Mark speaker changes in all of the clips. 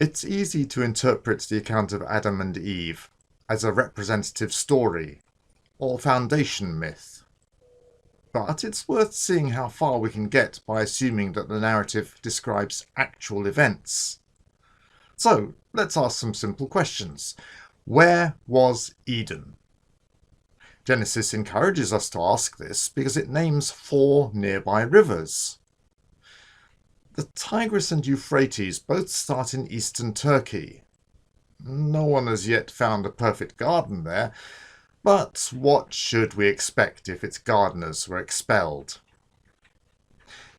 Speaker 1: It's easy to interpret the account of Adam and Eve as a representative story or foundation myth, but it's worth seeing how far we can get by assuming that the narrative describes actual events. So, let's ask some simple questions. Where was Eden? Genesis encourages us to ask this because it names 4 nearby rivers. The Tigris and Euphrates both start in eastern Turkey. No one has yet found a perfect garden there, but what should we expect if its gardeners were expelled?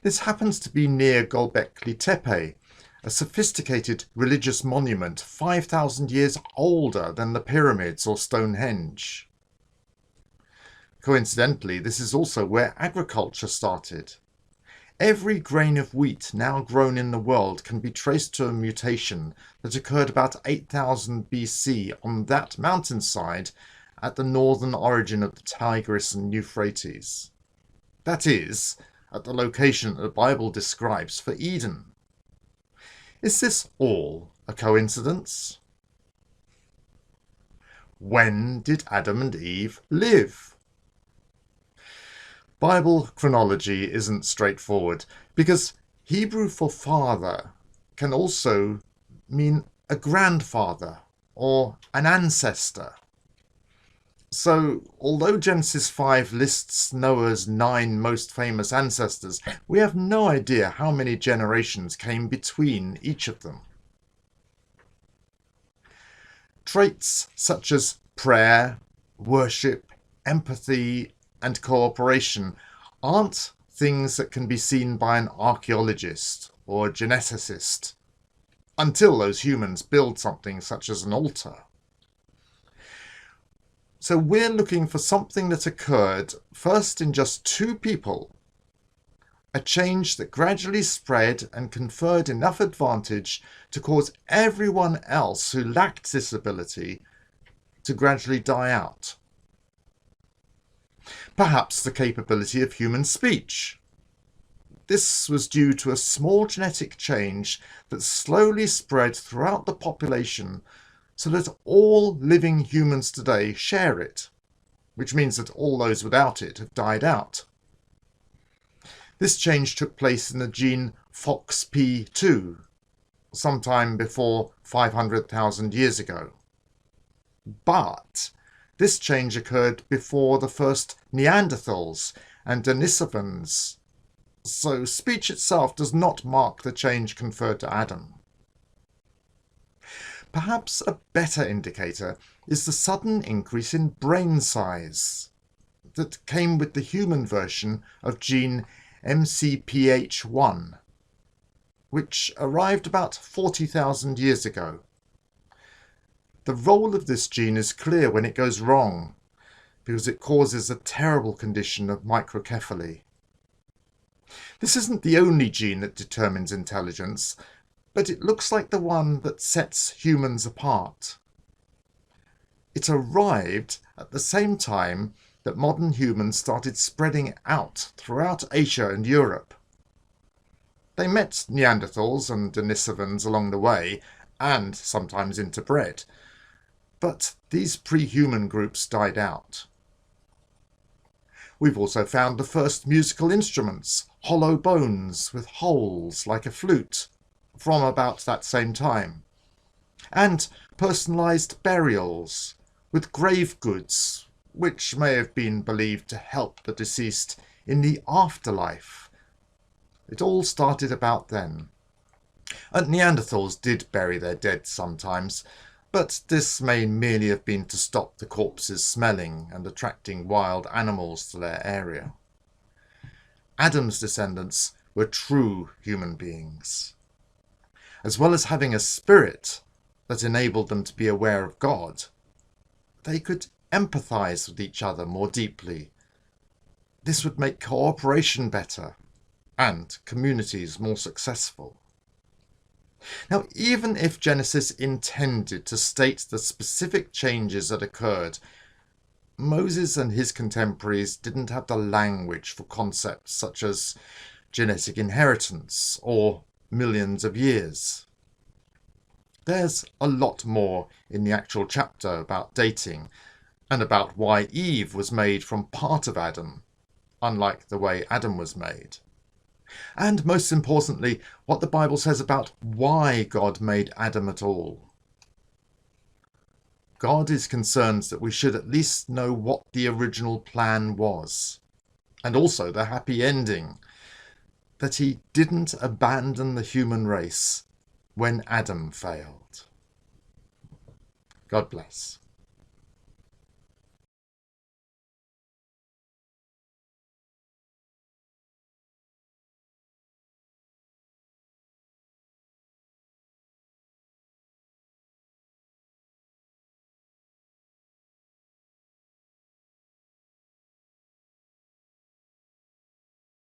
Speaker 1: This happens to be near Göbekli Tepe, a sophisticated religious monument 5,000 years older than the pyramids or Stonehenge. Coincidentally, this is also where agriculture started. Every grain of wheat now grown in the world can be traced to a mutation that occurred about 8000 BC on that mountainside at the northern origin of the Tigris and Euphrates. That is, at the location that the Bible describes for Eden. Is this all a coincidence? When did Adam and Eve live? Bible chronology isn't straightforward because Hebrew for father can also mean a grandfather or an ancestor. So, although Genesis 5 lists Noah's 9 most famous ancestors, we have no idea how many generations came between each of them. Traits such as prayer, worship, empathy, and cooperation aren't things that can be seen by an archaeologist or a geneticist until those humans build something such as an altar. So we're looking for something that occurred first in just 2 people, a change that gradually spread and conferred enough advantage to cause everyone else who lacked this ability to gradually die out. Perhaps the capability of human speech. This was due to a small genetic change that slowly spread throughout the population so that all living humans today share it, which means that all those without it have died out. This change took place in the gene FOXP2, sometime before 500,000 years ago. But this change occurred before the first Neanderthals and Denisovans, so speech itself does not mark the change conferred to Adam. Perhaps a better indicator is the sudden increase in brain size that came with the human version of gene MCPH1, which arrived about 40,000 years ago. The role of this gene is clear when it goes wrong, because it causes a terrible condition of microcephaly. This isn't the only gene that determines intelligence, but it looks like the one that sets humans apart. It arrived at the same time that modern humans started spreading out throughout Asia and Europe. They met Neanderthals and Denisovans along the way, and sometimes interbred. But these pre-human groups died out. We've also found the first musical instruments, hollow bones with holes like a flute, from about that same time. And personalised burials with grave goods, which may have been believed to help the deceased in the afterlife. It all started about then. And Neanderthals did bury their dead sometimes, but this may merely have been to stop the corpses smelling and attracting wild animals to their area. Adam's descendants were true human beings. As well as having a spirit that enabled them to be aware of God, they could empathize with each other more deeply. This would make cooperation better and communities more successful. Now, even if Genesis intended to state the specific changes that occurred, Moses and his contemporaries didn't have the language for concepts such as genetic inheritance or millions of years. There's a lot more in the actual chapter about dating and about why Eve was made from part of Adam, unlike the way Adam was made. And most importantly, what the Bible says about why God made Adam at all. God is concerned that we should at least know what the original plan was, and also the happy ending, that he didn't abandon the human race when Adam failed. God bless.